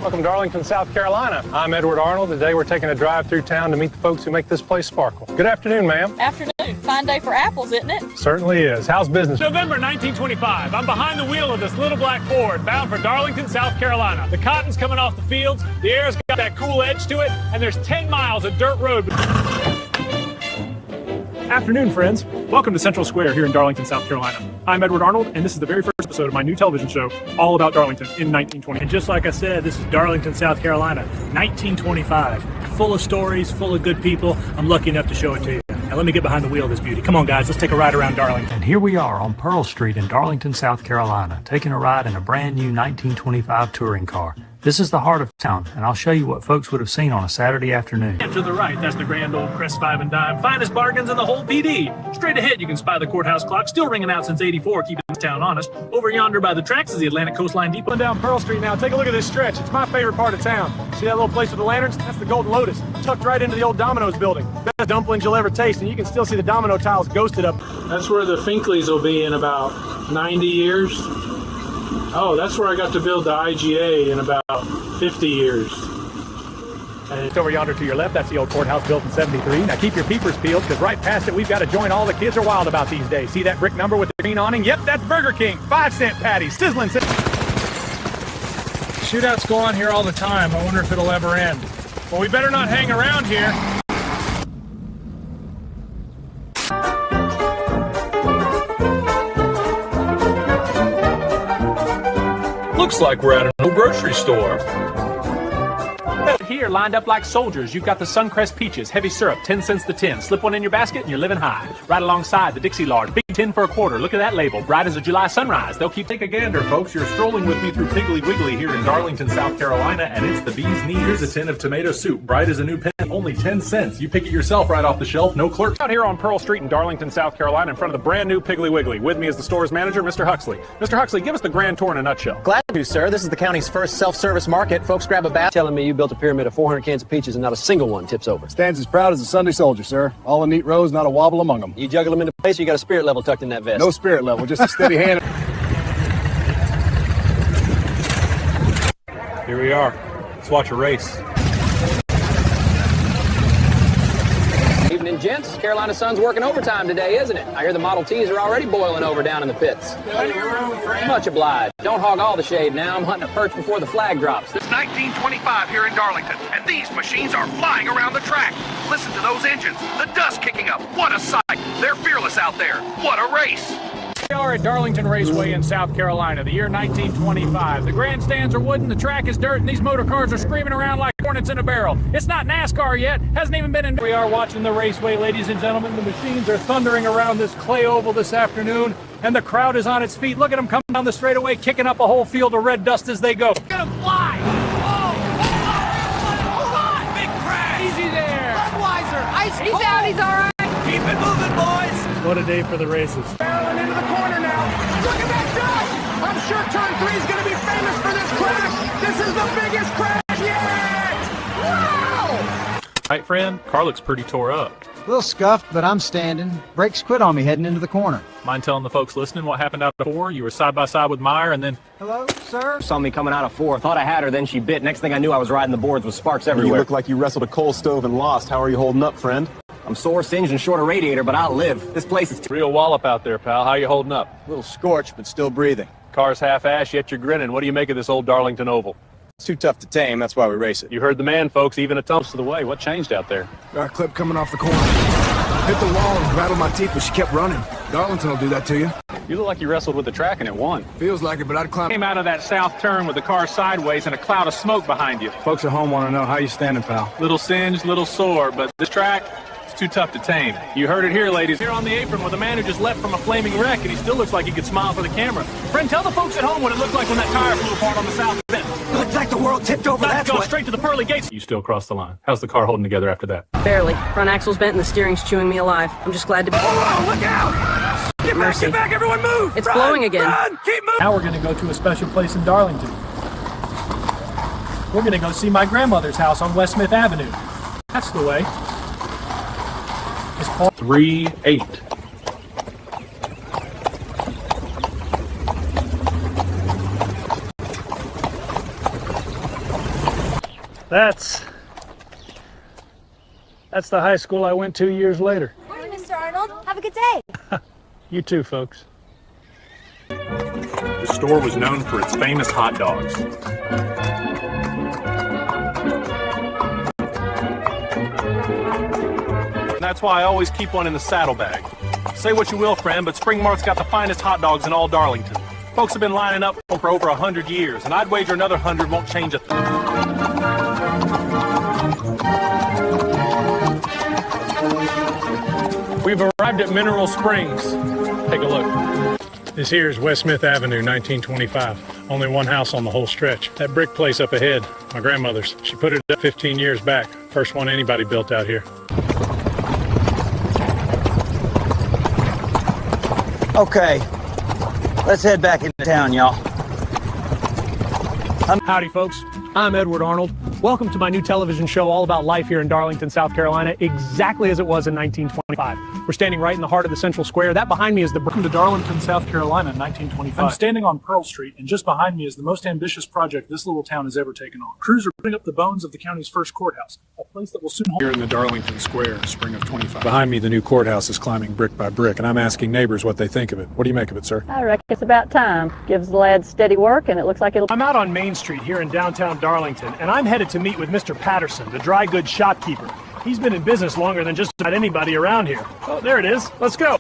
Welcome to Darlington, South Carolina. I'm Edward Arnold. Today we're taking a drive through town to meet the folks who make this place sparkle. Good afternoon, ma'am. Afternoon. Fine day for apples, isn't it? Certainly is. How's business? November 1925. I'm behind the wheel of this little black Ford bound for Darlington, South Carolina. The cotton's coming off the fields, the air's got that cool edge to it, and there's 10 miles of dirt road. Afternoon, friends. Welcome to Central Square here in Darlington, South Carolina. I'm Edward Arnold, and this is the very first episode of my new television show, all about Darlington in 1920. And just like I said, this is Darlington, South Carolina, 1925. Full of stories, full of good people. I'm lucky enough to show it to you. Now let me get behind the wheel of this beauty. Come on, guys, let's take a ride around Darlington. And here we are on Pearl Street in Darlington, South Carolina, taking a ride in a brand new 1925 touring car. This is the heart of town, and I'll show you what folks would have seen on a Saturday afternoon. And to the right, that's the grand old Crest 5 and Dime. Finest bargains in the whole PD. Straight ahead, you can spy the courthouse clock, still ringing out since '84, keeping this town honest. Over yonder by the tracks is the Atlantic Coastline Depot. Down Pearl Street now. Take a look at this stretch. It's my favorite part of town. See that little place with the lanterns? That's the Golden Lotus, tucked right into the old Domino's building. Best dumplings you'll ever taste, and you can still see the domino tiles ghosted up. That's where the Finkleys will be in about 90 years. Oh, that's where I got to build the IGA in about 50 years. And it's over yonder to your left. That's the old courthouse built in '73. Now keep your peepers peeled, because right past it, we've got a joint all the kids are wild about these days. See that brick number with the green awning? Yep, that's Burger King. 5-cent patties, sizzling. Shootouts go on here all the time. I wonder if it'll ever end. Well, we better not hang around here. Looks like we're at an old grocery store. Here, lined up like soldiers, you've got the Suncrest peaches, heavy syrup, 10 cents the tin. Slip one in your basket and you're living high. Right alongside the Dixie Lard, big 10 for a quarter. Look at that label, bright as a July sunrise. They'll keep. Take a gander, folks. You're strolling with me through Piggly Wiggly here in Darlington, South Carolina, and it's the bee's knees. Here's a tin of tomato soup, bright as a new pen, only 10 cents. You pick it yourself right off the shelf, no clerk. Out here on Pearl Street in Darlington, South Carolina, in front of the brand new Piggly Wiggly. With me is the store's manager, Mr. Huxley. Mr. Huxley, give us the grand tour in a nutshell. Glad to, sir. This is the county's first self-service market. Folks grab a bag. Telling me you built a pyramid of 400 cans of peaches and not a single one tips over. Stands as proud as a Sunday soldier, sir. All in neat rows, not a wobble among them. You juggle them into place, or you got a spirit level tucked in that vest? No spirit level, just a steady hand. Here we are. Let's watch a race. Evening, gents. Carolina Sun's working overtime today, isn't it? I hear the Model Ts are already boiling over down in the pits. Much obliged. Don't hog all the shade now. I'm hunting a perch before the flag drops. It's 1925 here in Darlington, and these machines are flying around the track. Listen to those engines, the dust kicking up. What a sight. They're fearless out there. What a race. We are at Darlington Raceway in South Carolina, the year 1925. The grandstands are wooden, the track is dirt, and these motor cars are screaming around like hornets in a barrel. It's not NASCAR yet, hasn't even been in. We are watching the raceway, ladies and gentlemen. The machines are thundering around this clay oval this afternoon, and the crowd is on its feet. Look at them coming down the straightaway, kicking up a whole field of red dust as they go. Look at them fly! Hold on! Big crash! Easy there! Budweiser! He's out, he's all right. Keep it moving, boys! What a day for the races. Barreling into the corner now. Look at that dust! I'm sure turn 3 is going to be famous for this crash. This is the biggest crash yet! Wow! Right, friend? Car looks pretty tore up. A little scuffed, but I'm standing. Brakes quit on me heading into the corner. Mind telling the folks listening what happened out of 4? You were side by side with Meyer, and then... Hello, sir? Saw me coming out of 4. Thought I had her, then she bit. Next thing I knew, I was riding the boards with sparks everywhere. You look like you wrestled a coal stove and lost. How are you holding up, friend? I'm sore, singed, and short a radiator, but I'll live. This place is Real wallop out there, pal. How you holding up? A little scorched, but still breathing. Car's half-ass, yet you're grinning. What do you make of this old Darlington Oval? It's too tough to tame, that's why we race it. You heard the man, folks. Even a tumps to the way. What changed out there? Got a clip coming off the corner. Hit the wall and rattled my teeth, but she kept running. Darlington will do that to you. You look like you wrestled with the track and it won. Feels like it, but I'd climb. Came out of that south turn with the car sideways and a cloud of smoke behind you. Folks at home want to know how you standing, pal. Little singed, little sore, but this track, it's too tough to tame. You heard it here, ladies. Here on the apron with a man who just left from a flaming wreck, and he still looks like he could smile for the camera. Friend, tell the folks at home what it looked like when that tire flew apart on the south bend. Looks like the world tipped over. Let's go straight to the pearly gates. You still crossed the line. How's the car holding together after that? Barely. Front axle's bent and the steering's chewing me alive. I'm just glad to be... Oh, look out! Get back, everyone move! It's blowing again. Run, keep moving! Now we're going to go to a special place in Darlington. We're going to go see my grandmother's house on West Smith Avenue. That's the way. It's 3-8. That's the high school I went 2 years later. Morning, Mr. Arnold. Have a good day. You too, folks. The store was known for its famous hot dogs. That's why I always keep one in the saddlebag. Say what you will, friend, but Spring Mart's got the finest hot dogs in all Darlington. Folks have been lining up for over 100 years, and I'd wager another 100 won't change a thing. We've arrived at Mineral Springs. Take a look. This here is West Smith Avenue, 1925. Only one house on the whole stretch. That brick place up ahead, my grandmother's. She put it up 15 years back. First one anybody built out here. Okay, let's head back into town, y'all. Howdy, folks. I'm Edward Arnold. Welcome to my new television show all about life here in Darlington, South Carolina, exactly as it was in 1925. We're standing right in the heart of the Central Square. That behind me is the... Welcome to Darlington, South Carolina, 1925. I'm standing on Pearl Street, and just behind me is the most ambitious project this little town has ever taken on. Crews are putting up the bones of the county's first courthouse, a place that will soon hold... Here in the Darlington Square, spring of 25. Behind me, the new courthouse is climbing brick by brick, and I'm asking neighbors what they think of it. What do you make of it, sir? I reckon it's about time. Gives the lads steady work, and it looks like it'll... I'm out on Main Street here in downtown Darlington, and I'm headed to meet with Mr. Patterson, the dry goods shopkeeper. He's been in business longer than just about anybody around here. Oh, there it is. Let's go.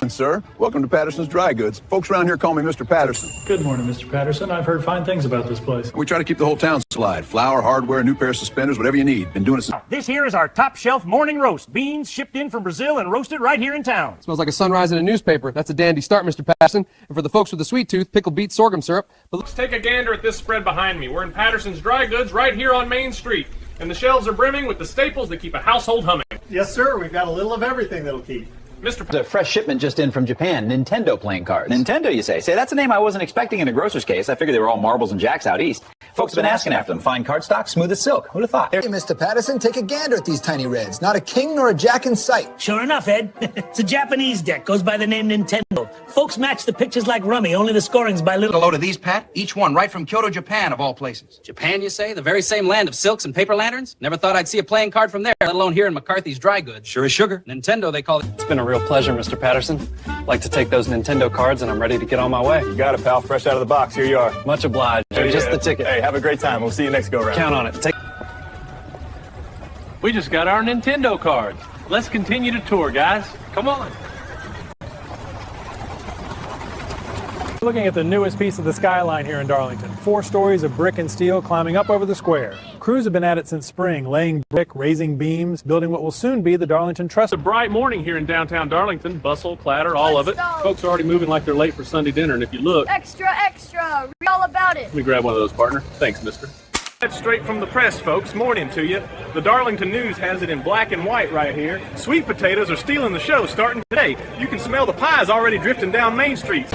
Sir, welcome to Patterson's Dry Goods. Folks around here call me Mr. Patterson. Good morning, Mr. Patterson. I've heard fine things about this place. We try to keep the whole town supplied. Flour, hardware, new pair of suspenders, whatever you need. Been doing it since... This here is our top shelf morning roast. Beans shipped in from Brazil and roasted right here in town. Smells like a sunrise in a newspaper. That's a dandy start, Mr. Patterson. And for the folks with the sweet tooth, pickled beet sorghum syrup. But Let's take a gander at this spread behind me. We're in Patterson's Dry Goods right here on Main Street. And the shelves are brimming with the staples that keep a household humming. Yes, sir. We've got a little of everything that'll keep. A fresh shipment just in from Japan, Nintendo playing cards. Nintendo, you say? Say, that's a name I wasn't expecting in a grocer's case. I figured they were all marbles and jacks out east. Folks have been asking after them. Fine cardstock, smooth as silk. Who'd have thought? Hey, Mr. Patterson, take a gander at these tiny reds. Not a king nor a jack in sight. Sure enough, Ed. It's a Japanese deck. Goes by the name Nintendo. Folks match the pictures like rummy, only the scoring's by little. A load of these, Pat? Each one right from Kyoto, Japan, of all places. Japan, you say? The very same land of silks and paper lanterns? Never thought I'd see a playing card from there, let alone here in McCarthy's Dry Goods. Sure as sugar. Nintendo, they call it. it's been a real pleasure, Mr. Patterson. Like to take those Nintendo cards, and I'm ready to get on my way. You got it, pal. Fresh out of the box. Here you are. Much obliged. Just the ticket. Hey, have a great time. We'll see you next go-round. Count on it. We just got our Nintendo cards. Let's continue to tour, guys. Come on. Looking at the newest piece of the skyline here in Darlington. 4 stories of brick and steel climbing up over the square. Crews have been at it since spring, laying brick, raising beams, building what will soon be the Darlington Trust. It's a bright morning here in downtown Darlington. Bustle, clatter, all of it. Folks are already moving like they're late for Sunday dinner, and if you look... Extra, extra. Read all about it. Let me grab one of those, partner. Thanks, mister. That's straight from the press, folks. Morning to you. The Darlington News has it in black and white right here. Sweet potatoes are stealing the show starting today. You can smell the pies already drifting down Main Street.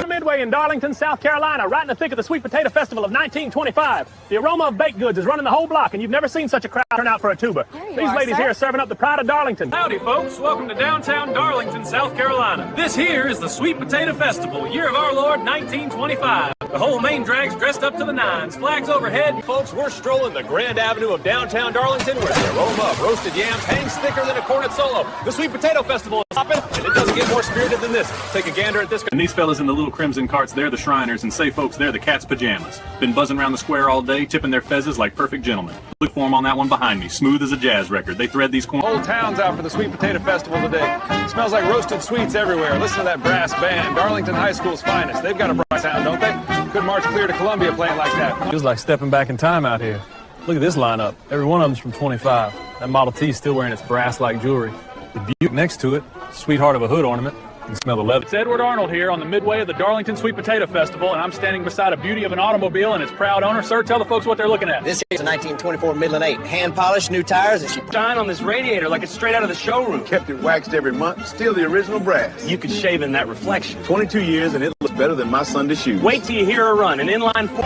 Midway in Darlington, South Carolina, right in the thick of the Sweet Potato Festival of 1925. The aroma of baked goods is running the whole block, and you've never seen such a crowd turn out for a tuba. These ladies here are serving up the pride of Darlington. Howdy, folks. Welcome to downtown Darlington, South Carolina. This here is the Sweet Potato Festival, year of our Lord, 1925. The whole main drag's dressed up to the nines, flags overhead. Folks, we're strolling the Grand Avenue of downtown Darlington where the aroma of roasted yams hangs thicker than a cornet solo. The Sweet Potato Festival is hopping, and it doesn't get more spirited than this. Take a gander at this. And these fellas in the little crimson carts, they're the Shriners, and say, folks, they're the cat's pajamas. Been buzzing around the square all day, tipping their fezzes like perfect gentlemen. Look for them on that one behind me, smooth as a jazz record. They thread these corners. Whole town's out for the Sweet Potato Festival today. It smells like roasted sweets everywhere. Listen to that brass band, Darlington High School's finest. They've got a bright sound, don't they? Could march clear to Columbia playing like that. Feels like stepping back in time out here. Look at this lineup. Every one of them's from 25. That Model T is still wearing its brass-like jewelry. The Buick next to it, sweetheart of a hood ornament. You can smell the leather. It's Edward Arnold here on the midway of the Darlington Sweet Potato Festival, and I'm standing beside a beauty of an automobile and its proud owner. Sir, tell the folks what they're looking at. This is a 1924 Midland 8. Hand-polished, new tires, and she shine on this radiator like it's straight out of the showroom. Kept it waxed every month. Still the original brass. You could shave in that reflection. 22 years, and it looks better than my Sunday shoes. Wait till you hear her run, an inline four.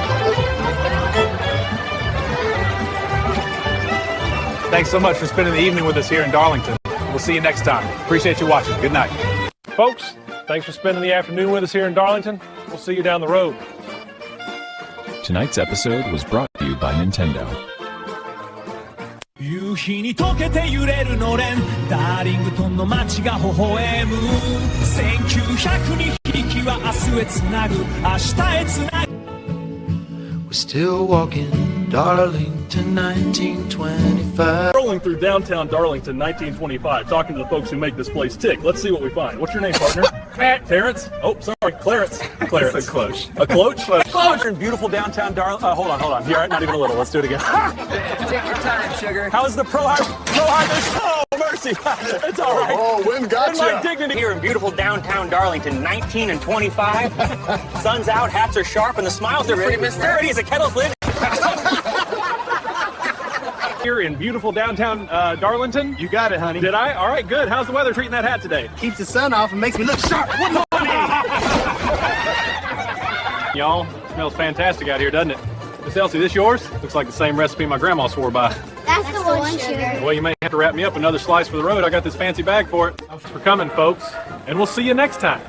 Thanks so much for spending the evening with us here in Darlington. We'll see you next time. Appreciate you watching. Good night. Folks, thanks for spending the afternoon with us here in Darlington. We'll see you down the road. Tonight's episode was brought to you by Nintendo. 夕日に溶けて揺れるのれんダーリングトンの街が微笑む1900に響きは明日へつなぐ明日へつなぐ We're still walking Darlington 1925 Rolling through downtown Darlington 1925 talking to the folks who make this place tick. Let's see what we find. What's your name, partner? Terrence? Oh, sorry, Clarence. Clarence. A cloche. A cloche? Cloche. In beautiful downtown Darlington. Hold on. You're not even a little. Let's do it again. Take your time, sugar. How's the pro harvest? Oh, mercy. It's all right. Oh, wind got my you. dignity. Here in beautiful downtown Darlington, 19 and 25. Sun's out, hats are sharp, and the smiles are ready, mister? ready as a kettle's lid. Here in beautiful downtown Darlington. You got it, honey. Did I? All right, good. How's the weather treating that hat today? Keeps the sun off and makes me look sharp. Y'all, smells fantastic out here, doesn't it? Miss Elsie, this yours? Looks like the same recipe my grandma swore by. That's the one, sugar. Well, you may have to wrap me up another slice for the road. I got this fancy bag for it. Thanks for coming, folks, and we'll see you next time.